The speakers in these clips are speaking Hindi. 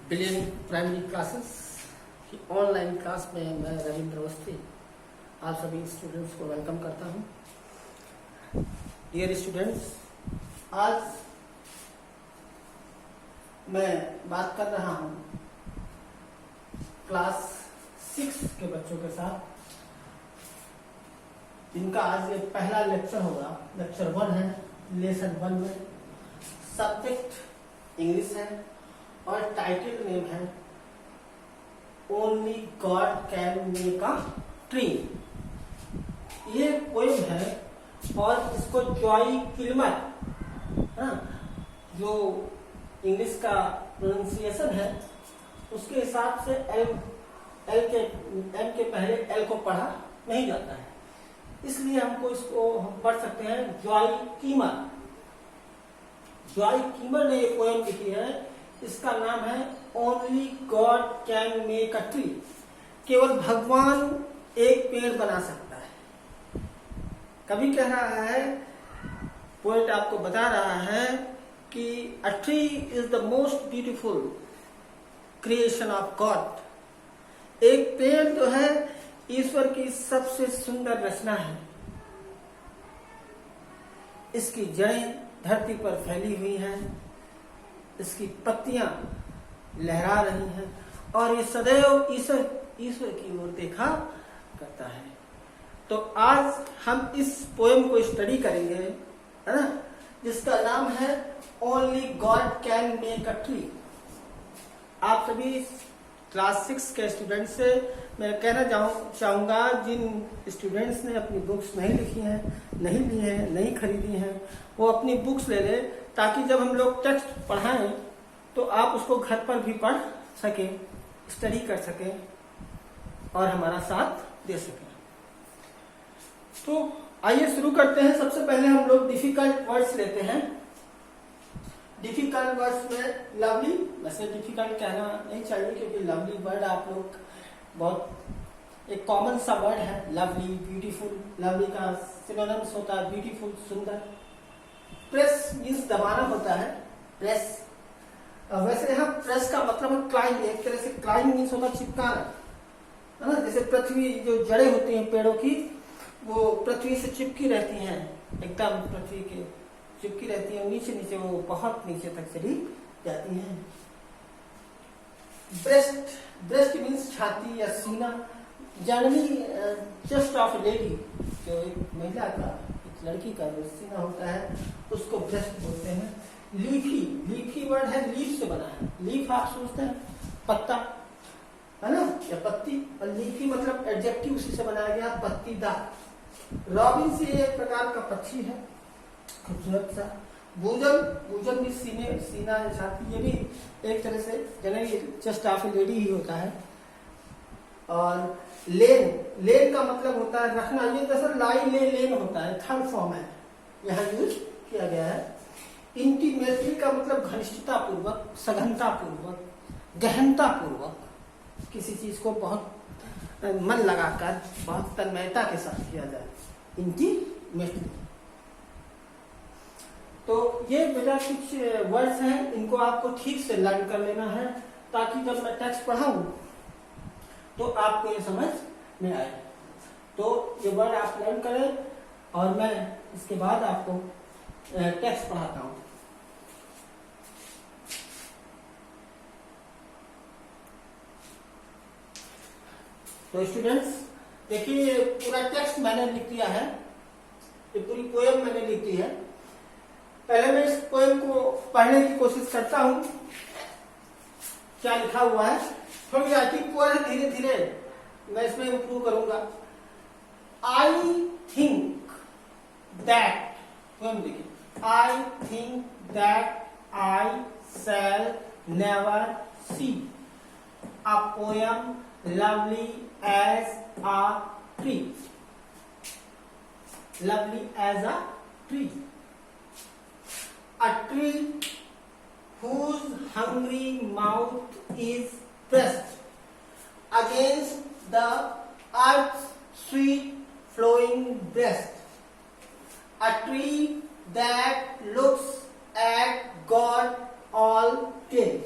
ब्रिलियंट प्राइमरी क्लासेस की ऑनलाइन क्लास में मैं रविंद्र अवस्थी आप सभी स्टूडेंट्स को वेलकम करता हूं। डियर स्टूडेंट्स, आज मैं बात कर रहा हूं क्लास 6 के बच्चों के साथ, जिनका आज ये पहला लेक्चर होगा। लेक्चर 1 है। लेसन 1 में सब्जेक्ट इंग्लिश है और टाइटल नेम है only God can make a tree. ये पोएम है और इसको जॉय किलमर, जो इंग्लिश का प्रोनाउंसिएशन है उसके हिसाब से एम के पहले एल को पढ़ा नहीं जाता है, इसलिए हमको इसको हम पढ़ सकते हैं जॉय कीमर। जॉय कीमर ने ये पोएम लिखी है। इसका नाम है only God can make a tree. केवल भगवान एक पेड़ बना सकता है। कभी कह रहा है, पोएट आपको बता रहा है कि a tree is the most beautiful creation of God. एक पेड़ जो है ईश्वर की सबसे सुंदर रचना है। इसकी जड़ें धरती पर फैली हुई हैं, इसकी पत्तियां लहरा रही हैं और ये सदैव ईश्वर की ओर देखा करता है। तो आज हम इस पोएम को स्टडी करेंगे, है ना, जिसका नाम है only God can make a tree. आप सभी क्लास 6 के स्टूडेंट से मैं कहना चाहूंगा, जिन स्टूडेंट्स ने अपनी बुक्स नहीं लिखी हैं, नहीं ली हैं, नहीं खरीदी हैं, वो अपनी बुक्स ले लें, ताकि जब हम लोग टेक्स्ट पढ़ाएं तो आप उसको घर पर भी पढ़ सकें, स्टडी कर सकें और हमारा साथ दे सकें। तो आइए शुरू करते हैं। सबसे पहले हम लोग डिफिकल्ट वर्ड्स लेते हैं। डिफिकल्ट वर्ड्स में लवली, वैसे डिफिकल्ट कहना नहीं चाहिए क्योंकि लवली वर्ड आप लोग बहुत एक कॉमन सा वर्ड है। Lovely, beautiful. लवली का सिनोनिम्स होता है ब्यूटीफुल, सुंदर। प्रेस मीन्स दबाना होता है, प्रेस। वैसे यहाँ प्रेस का मतलब है क्लाइंग। एक तरह से क्लाइंग मीन्स होता है चिपकाना, है ना। जैसे पृथ्वी, जो जड़ें होती हैं पेड़ों की, वो पृथ्वी से चिपकी रहती हैं, एकदम पृथ्वी के चिपकी रहती है, नीचे नीचे, वो बहुत नीचे तक चली जाती हैं। ब्रेस्ट, ब्रेस्ट मीन्स छाती या सीना। जनरली चेस्ट ऑफ लेडी, जो एक महिला का, एक लड़की का जो सीना होता है उसको ब्रेस्ट बोलते हैं। लीफी, लीफी वर्ड है, लीफ से बना है। लीफ आप सोचते हैं पत्ता, है ना, या पत्ती, और लीफी मतलब एडजेक्टिव उसी से बनाया गया, पत्तीदार। रॉबिन से एक प्रकार का पक्षी है, खूबसूरत सा। बूजन, बूजन भी सीने, सीना या छाती, ये भी एक तरह से जनरली चेस्ट ऑफ लेडी ही होता है। और लेन, लेन का मतलब होता है रखना। ये दरअसल लाई ले लेन होता है, थर्ड फॉर्म है, यहाँ यूज किया गया है। इंटीमेटली का मतलब घनिष्ठता पूर्वक, सघनता पूर्वक, गहनता पूर्वक, किसी चीज को बहुत मन लगाकर, बहुत तन्मयता के साथ किया जाए, इंटीमेटली। तो ये मेरा कुछ वर्ड्स हैं, इनको आपको ठीक से लर्न कर लेना है, ताकि जब मैं टेक्स्ट पढ़ाऊं तो आपको ये समझ में आए। तो ये वर्ड आप लर्न करें और मैं इसके बाद आपको टेक्स्ट पढ़ाता हूं। तो स्टूडेंट्स देखिए, ये पूरा टेक्स्ट मैंने लिख दिया है, ये पूरी पोएम मैंने लिख दी है। पहले मैं इस पोएम को पढ़ने की कोशिश करता हूं, क्या लिखा हुआ है। थोड़ी राइटिंग पुअर है, धीरे धीरे मैं इसमें इम्प्रूव करूंगा। आई थिंक दैट, पोएम देखिए, I think that I shell never see a poem lovely as a tree. Lovely as a tree. A tree whose hungry mouth is pressed against the earth's sweet flowing breast. A tree that looks at God all day.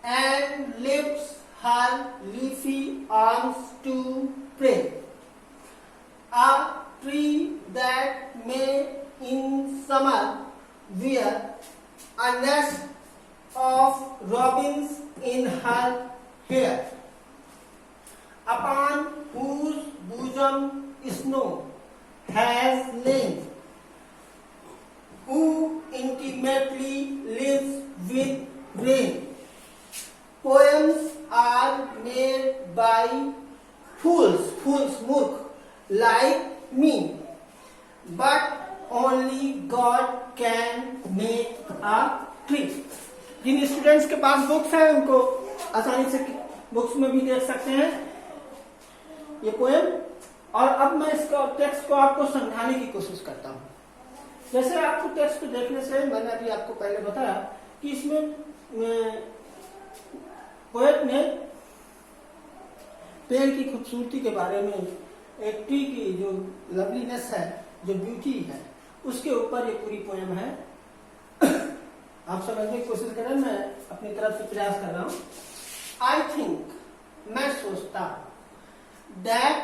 and lifts her leafy arms to pray. A tree that may in summer wear a nest of robins in her hair, upon whose bosom snow has lain, who intimately lives with rain. Poems are made by fools मूर्ख, like me, but only God can make a tree. जिन स्टूडेंट्स के पास बुक्स है उनको आसानी से बुक्स में भी देख सकते हैं ये पोएम। और अब मैं इसका टेक्स्ट को आपको समझाने की कोशिश करता हूँ। जैसे आपको टेक्स्ट को देखने से मैंने अभी आपको पहले बताया कि इसमें पोएट ने पेड़ की खूबसूरती के बारे में, एक ट्री की जो लवलीनेस है, जो ब्यूटी है, उसके ऊपर ये पूरी पोएम है। आप समझने की कोशिश करें, मैं अपनी तरफ से प्रयास कर रहा हूं। आई थिंक, मैं सोचता हूं, दैट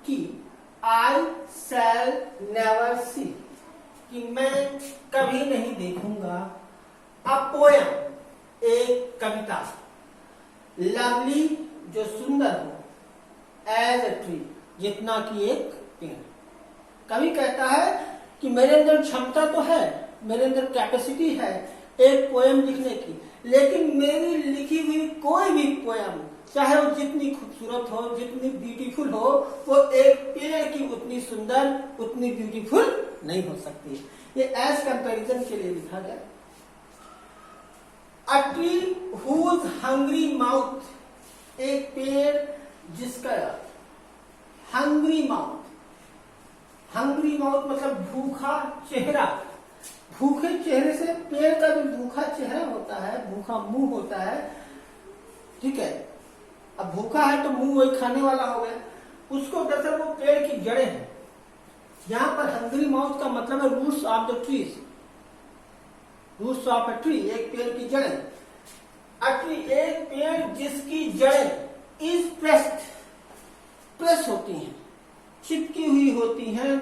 कि आई शैल नेवर सी, कि मैं कभी नहीं देखूंगा, अ पोएम, एक कविता, लवली, जो सुंदर हो, एज अ ट्री, जितना कि एक पेड़। कवि कहता है कि मेरे अंदर क्षमता तो है, मेरे अंदर कैपेसिटी है एक पोएम लिखने की, लेकिन मेरी लिखी हुई कोई भी पोएम, चाहे वो जितनी खूबसूरत हो, जितनी ब्यूटीफुल हो, वो एक पेड़ की उतनी सुंदर, उतनी ब्यूटीफुल नहीं हो सकती। ये एज कंपैरिजन के लिए लिखा गया। A tree whose hungry mouth, एक पेड़ जिसका हंग्री माउथ मतलब भूखा चेहरा। भूखे चेहरे से पेड़ का जो भूखा चेहरा होता है, भूखा मुंह होता है, ठीक है। अब भूखा है तो मुंह वही खाने वाला हो गया, उसको दरअसल वो पेड़ की जड़ें हैं। यहां पर हंग्री माउथ का मतलब है roots of the trees, roots of a tree, एक पेड़ की जड़ें। अ ट्री, एक पेड़ जिसकी जड़ें इज प्रेस होती हैं, चिपकी हुई होती हैं,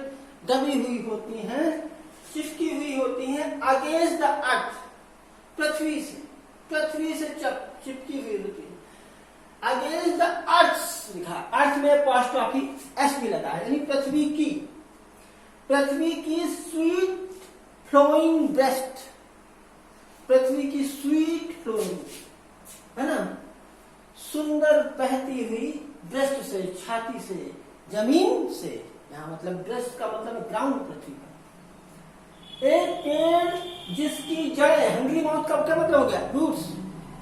दबी हुई होती हैं, चिपकी हुई होती हैं अगेंस्ट द अर्थ, पृथ्वी से चिपकी हुई होती है। अगेंस्ट द अर्थ लिखा, अर्थ में अपॉस्ट्रोफी एस भी लगा है, यानी पृथ्वी की स्वीट फ्लोइंग ब्रेस्ट, पृथ्वी की स्वीट फ्लोइंग, है ना, सुंदर बहती हुई ब्रेस्ट से, छाती से, जमीन से। यहां मतलब ब्रेस्ट का मतलब ग्राउंड, पृथ्वी का। एक पेड़ जिसकी जड़ें, हंग्री माउथ का क्या मतलब हो गया, रूट्स।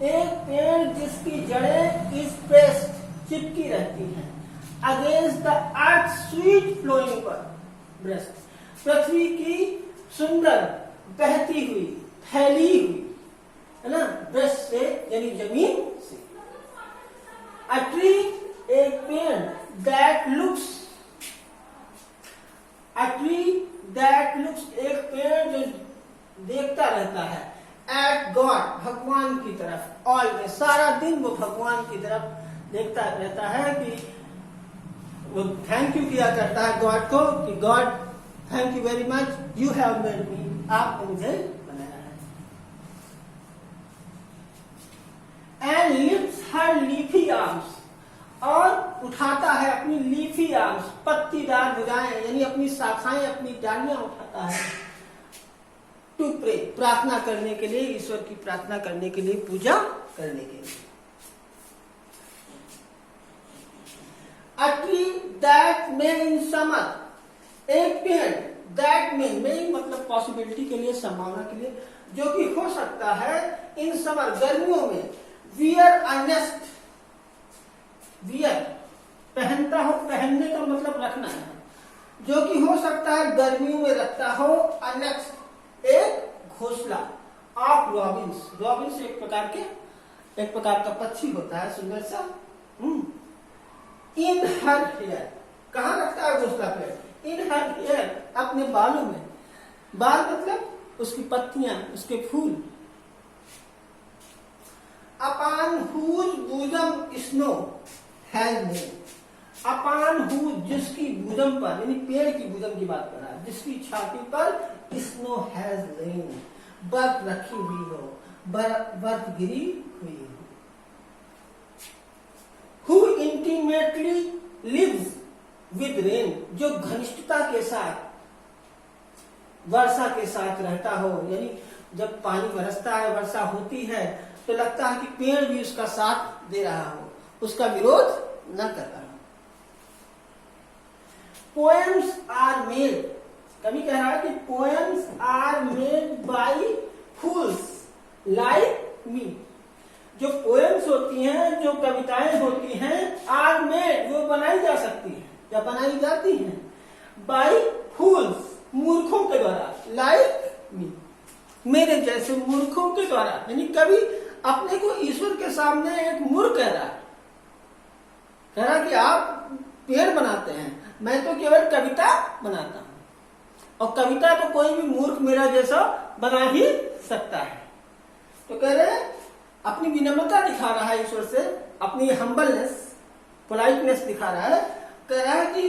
एक पेड़ जिसकी जड़ें इस प्रेस्ड, चिपकी रहती हैं, against the earth sweet flowing breast, पृथ्वी की सुंदर बहती हुई, फैली हुई, है ना, ब्रेस्ट से यानी जमीन से। अ ट्री, एक पेड़, that looks, a tree that looks, एक पेड़ जो देखता रहता है, एट गॉड, भगवान की तरफ, ऑलवेज, सारा दिन वो भगवान की तरफ देखता रहता है, कि वो थैंक यू किया करता है गॉड को, कि God thank you very much, you have made me, आपने मुझे बनाया है। And lifts her leafy arms, और उठाता है अपनी लीफी आर्म्स, पत्तीदार भुजाएं, यानी अपनी शाखाएं, अपनी डालियां उठाता है, टू प्रे, प्रार्थना करने के लिए, ईश्वर की प्रार्थना करने के लिए, पूजा करने के लिए। A tree that may in summer, एक पेड़, दैट मे मतलब पॉसिबिलिटी के लिए, संभावना के लिए, जो कि हो सकता है इन समर, गर्मियों में, वियर अ नेस्ट, वियर पहनता हो, पहनने का मतलब रखना है, जो कि हो सकता है गर्मियों में रखता हो, अ नेस्ट, एक घोंसला, ऑफ रॉबिन्स, रॉबिन्स एक प्रकार का पक्षी होता है, सुंदर सा। इन हर हेयर, कहाँ रखता है घोंसला पे, इन हर हेयर, अपने बालों में, बाल मतलब उसकी पत्तियां, उसके फूल। Upon upon whose bosom snow has lain, upon whose जिसकी भुजम पर, यानी पेड़ की भुजम की बात कर रहा है, जिसकी छाती पर स्नो हैज लेन, बर्फ रखी हुई हो, बर्फ गिरी हुई हो। Who intimately lives with rain, जो घनिष्ठता के साथ वर्षा के साथ रहता हो, यानी जब पानी बरसता है, वर्षा होती है, तो लगता है कि पेड़ भी उसका साथ दे रहा हो, उसका विरोध न कर रहा हो। पोएम्स आर मेड, कवि कह रहा है कि poems are made by fools like me, जो पोएम्स होती हैं, जो कविताएं होती हैं, आर मेड, वो बनाई जा सकती है या बनाई जाती हैं, बाई फूल्स, मूर्खों के द्वारा, लाइक मी, मेरे जैसे मूर्खों के द्वारा। यानी कभी अपने को ईश्वर के सामने एक मूर्ख कह रहा कि आप पेड़ बनाते हैं, मैं तो केवल कविता बनाता हूं, और कविता तो कोई भी मूर्ख मेरा जैसा बना ही सकता है। तो कह रहे अपनी विनम्रता दिखा रहा है ईश्वर से, अपनी हम्बलनेस, पोलाइटनेस दिखा रहा है। कह रहा है कि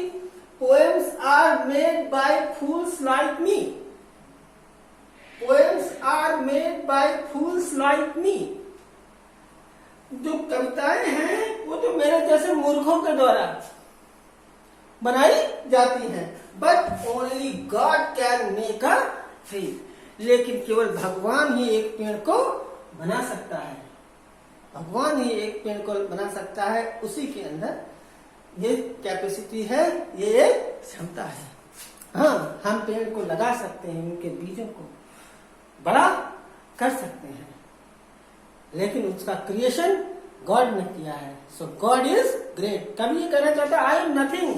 poems are made by fools like me, poems are made by fools like me, जो कविताएं हैं वो तो मेरे जैसे मूर्खों के द्वारा बनाई जाती हैं। But only God can make a tree, लेकिन केवल भगवान ही एक पेड़ को बना सकता है, भगवान ही एक पेड़ को बना सकता है, उसी के अंदर ये कैपेसिटी है, ये एक क्षमता है। हाँ, हम पेड़ को लगा सकते हैं, उनके बीजों को बड़ा कर सकते हैं, लेकिन उसका क्रिएशन गॉड ने किया है। So God is great. कभी ये कहना चाहता है I am nothing,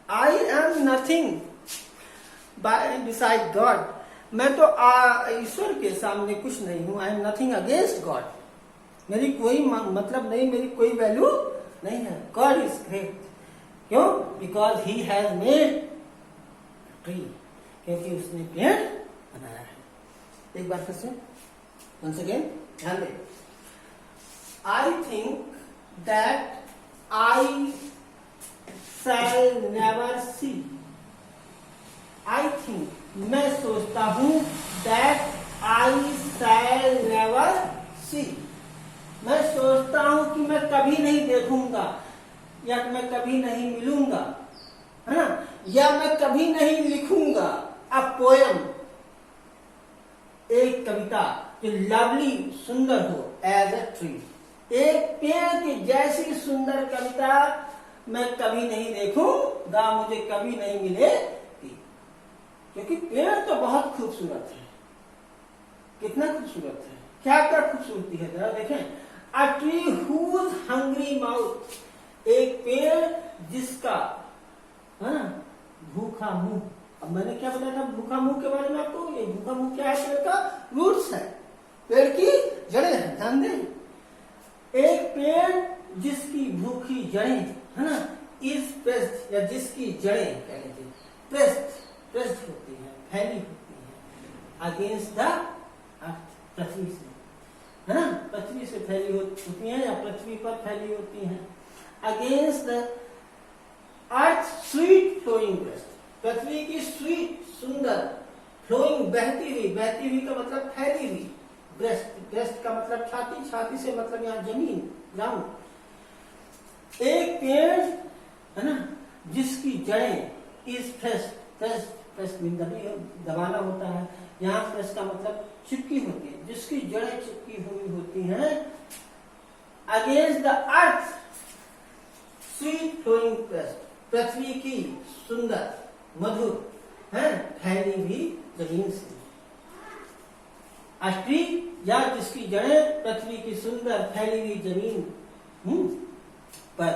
I am nothing by beside God, मैं तो ईश्वर के सामने कुछ नहीं हूं। I am nothing against God, मेरी कोई मतलब नहीं, मेरी कोई वैल्यू नहीं है। गॉड इज ग्रेट, क्यों? Because he has made tree, क्योंकि उसने पेड़ बनाया है। एक बार फिर से, once again, ध्यान दें। I think that I shall never see, I think, मैं सोचता हूं, that I shall never see, मैं सोचता हूं कि मैं कभी नहीं देखूंगा, या मैं कभी नहीं मिलूंगा, है ना, या मैं कभी नहीं लिखूंगा अ पोएम, एक कविता जो लवली, सुंदर हो, एज अ ट्री, एक पेड़ की जैसी सुंदर कविता मैं कभी नहीं देखूंगा, मुझे कभी नहीं मिलेगी, क्योंकि पेड़ तो बहुत खूबसूरत है। कितना खूबसूरत है, क्या क्या खूबसूरती है, जरा देखें। A tree whose hungry mouth, एक पेड़ जिसका, है ना, भूखा मुंह। अब मैंने क्या बताया था भूखा मुंह के बारे में आपको? ये भूखा मुंह क्या है? पेड़ का रूट्स है, पेड़ की जड़ें हैं, ध्यान दें। एक पेड़ जिसकी भूखी जड़ें, है ना, इज प्रेस्ड, या जिसकी जड़ें कह लेते हैं प्रेस्ड होती है, फैली होती है, अगेंस्ट द अर्थ, पृथ्वी से, है ना, पृथ्वी से फैली होती है, या पृथ्वी पर फैली होती है। Against the earth sweet flowing breast, पृथ्वी की स्वीट, सुंदर, फ्लोइंग, बहती हुई का मतलब फैली हुई, ब्रेस्ट का मतलब छाती, छाती से मतलब यहाँ जमीन, ग्राउंड। एक पेड़, है ना, जिसकी जड़ें इज प्रेस्ड दबाना होता है, यहाँ प्रेस का मतलब चिपकी होती है, जिसकी जड़ें चिपकी हुई होती हैं, against the earth sweet flowing pressed, पृथ्वी की सुंदर, मधुर, है, फैली हुई जमीन से। ट्री, या जिसकी जड़ें पृथ्वी की सुंदर फैली हुई जमीन पर,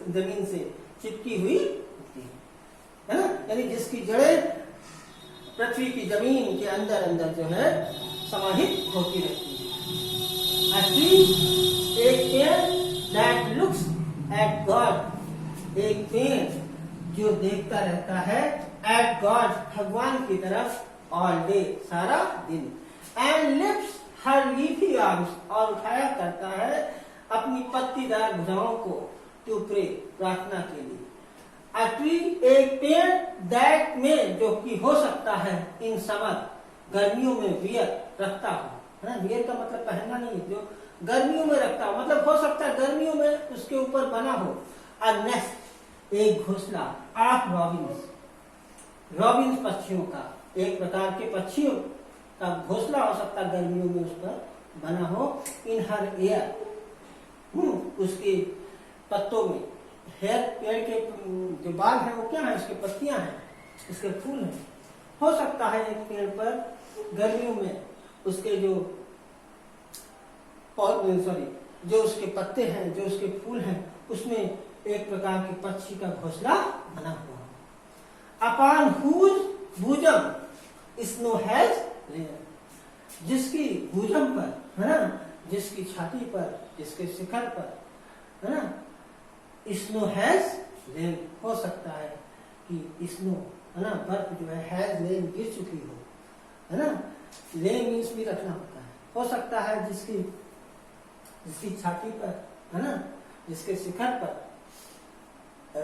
जमीन से चिपकी हुई होती है ना, यानी जिसकी जड़ें पृथ्वी की जमीन के अंदर अंदर जो है समाहित होती रहती है। ट्री, एक पेड़, दैट लुक्स एट गॉड, एक पेड़ जो देखता रहता है, एट गॉड, भगवान की तरफ, ऑल डे, सारा दिन, and lifts her leafy arms और उठाया करता है अपनी पत्तीदार भुजाओं को टू प्रे प्रार्थना के लिए। अ ट्री एक पेड़ दैट में जो कि हो सकता है इन समर गर्मियों में वियर रखता हो, है ना। वियर का मतलब पहनना नहीं, जो गर्मियों में रखता हो, मतलब हो सकता है गर्मियों में उसके ऊपर बना हो। अ नेस्ट एक घोंसला ऑफ रॉबिन्स, रॉबिन्स पक्षियों का, एक प्रकार के पक्षियों का घोंसला हो सकता है गर्मियों में उस पर बना हो। इन हर एयर, उसके पत्तों में, हेयर पेड़ के जो बाल है वो क्या है, उसके पत्तियां हैं, उसके फूल हैं। हो सकता है एक पेड़ पर गर्मियों में उसके जो जो उसके पत्ते हैं, जो उसके फूल हैं, उसमें एक प्रकार के पक्षी का घोंसला बना हुआ है। अपॉन हुज भुजम स्नो हैज लेन, जिसकी भुजम पर, है ना, जिसकी छाती पर, जिसके शिखर पर, है ना, स्नो हैज लेन, हो सकता है कि स्नो, है ना, बर्फ जो है हैज लेन गिर चुकी हो, है ना। लेन मीन्स भी रखना होता है। हो सकता है जिसकी छाती पर, है ना, जिसके शिखर पर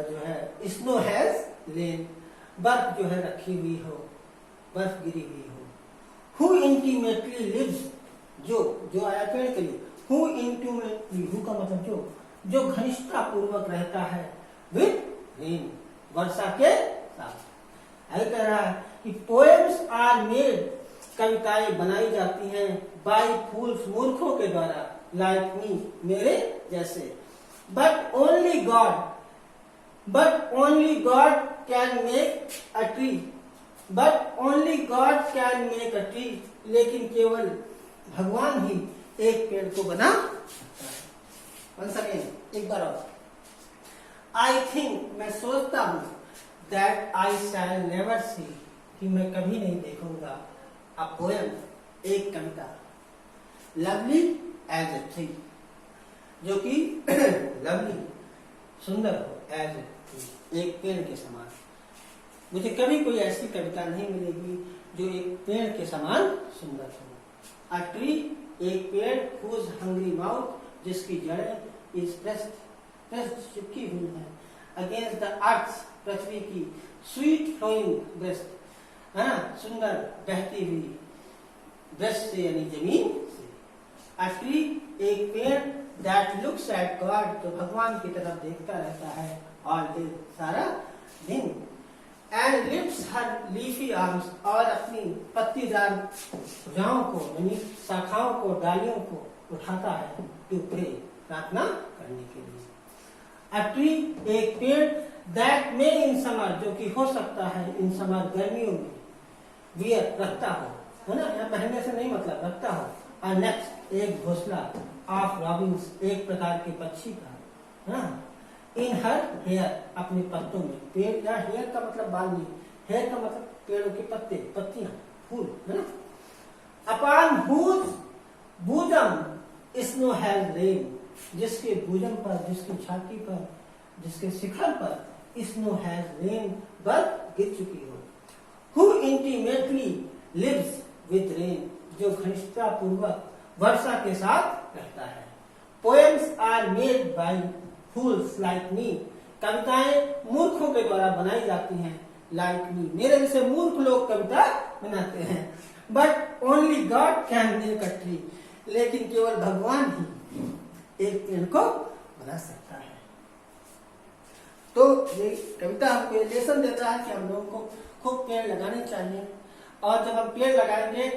जो है स्नो हैज लेन, बर्फ जो है रखी हुई हो, बर्फ गिरी हुई हो। हु इंटीमेटली लिव्स, जो आया पेड़ के लिए, हु इंटीमेटली, हु का मतलब जो घनिष्ठता पूर्वक रहता है विद रेन, वर्षा के साथ। ऐसा कह रहा है कि पोएम्स आर मेड, कविताएं बनाई जाती हैं, बाय फूल्स, मूर्खों के द्वारा, लाइक मी, मेरे जैसे। But only God can make a tree, but only God can make a tree, लेकिन केवल भगवान ही एक पेड़ को बना सकता है। वंस अगेन, एक बार और। आई थिंक, मैं सोचता हूं, that I shell never see, कि मैं कभी नहीं देखूंगा, अ पोएम, एक कविता, लवली एज ए ट्री, जो कि लवली, सुंदर हो, एज ए ट्री, एक पेड़ के समान। मुझे कभी कोई ऐसी कविता नहीं मिलेगी जो एक पेड़ के समान सुंदर हो। अ ट्री, एक पेड़, हुज हंग्री माउथ, जिसकी जड़ें इज प्रेस्ड, चिपकी हुई है, अगेंस्ट द अर्थ, पृथ्वी की, स्वीट फ्लोइंग ब्रेस्ट, है ना, सुंदर बहती हुई ब्रेस्ट से, यानी जमीन से। अ ट्री, एक पेड़, दैट लुक्स एट गॉड, जो भगवान की तरफ देखता रहता है ऑल डे, सारा दिन। And lifts her leafy arms, और अपनी पत्तीदार भुजाओं को, यानी शाखाओं को, डालियों को उठाता है टू प्रे, प्रार्थना करने के लिए। अ ट्री, एक पेड़, दैट मे इन समर, जो कि हो सकता है इन समर गर्मियों में, वियर रखता हो, है ना, यहाँ पहनने से नहीं मतलब, रखता हो। अ नेस्ट, एक घोंसला, ऑफ रॉबिन्स, एक प्रकार के पक्षी का, है ना। इन हर हेयर, अपने पत्तों में, पेड़ या हेयर का मतलब बाल नहीं, हेयर का मतलब पेड़ों के पत्ते, पत्तियां, फूल, है ना। अपॉन हुज भुजम स्नो हैज लेन, जिसके भुजम पर, जिसकी छाती पर, जिसके शिखर पर स्नो हैज लेन, बर्फ गिर चुकी हो। Who intimately lives with rain, जो घनिष्ठता पूर्वक वर्षा के साथ रहता है। Poems are made by fools like me, कविताएं मूर्खों के द्वारा बनाई जाती हैं, लाइक मी, मेरे जैसे मूर्ख लोग कविता बनाते हैं। But only God can make a tree, लेकिन केवल भगवान ही एक पेड़ को बना सकता है। तो ये कविता हमको लेसन देता है कि हम लोगों को खूब पेड़ लगाने चाहिए, और जब हम पेड़ लगाएंगे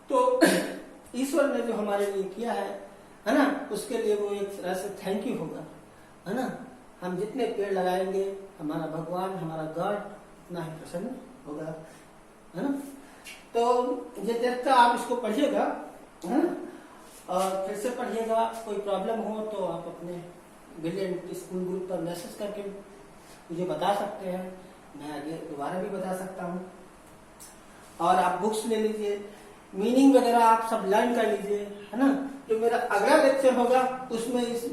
तो ईश्वर ने जो हमारे लिए किया है ना, उसके लिए वो एक तरह से थैंक यू होगा, है ना। हम जितने पेड़ लगाएंगे, हमारा भगवान, हमारा गॉड उतना ही प्रसन्न होगा, है ना। तो ये देखकर आप इसको पढ़िएगा, है ना, और फिर से पढ़िएगा। कोई प्रॉब्लम हो तो आप अपने ब्रिलियंट स्कूल ग्रुप पर मैसेज करके मुझे बता सकते हैं, मैं आगे दोबारा भी बता सकता हूँ। और आप बुक्स ले लीजिए, मीनिंग वगैरह आप सब लर्न कर लीजिए, है ना। जो मेरा अगला लेक्चर होगा उसमें इस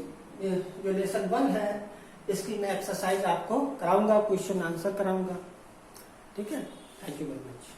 जो लेसन 1 है, इसकी मैं एक्सरसाइज आपको कराऊंगा, क्वेश्चन आंसर कराऊंगा, ठीक है। Thank you very much.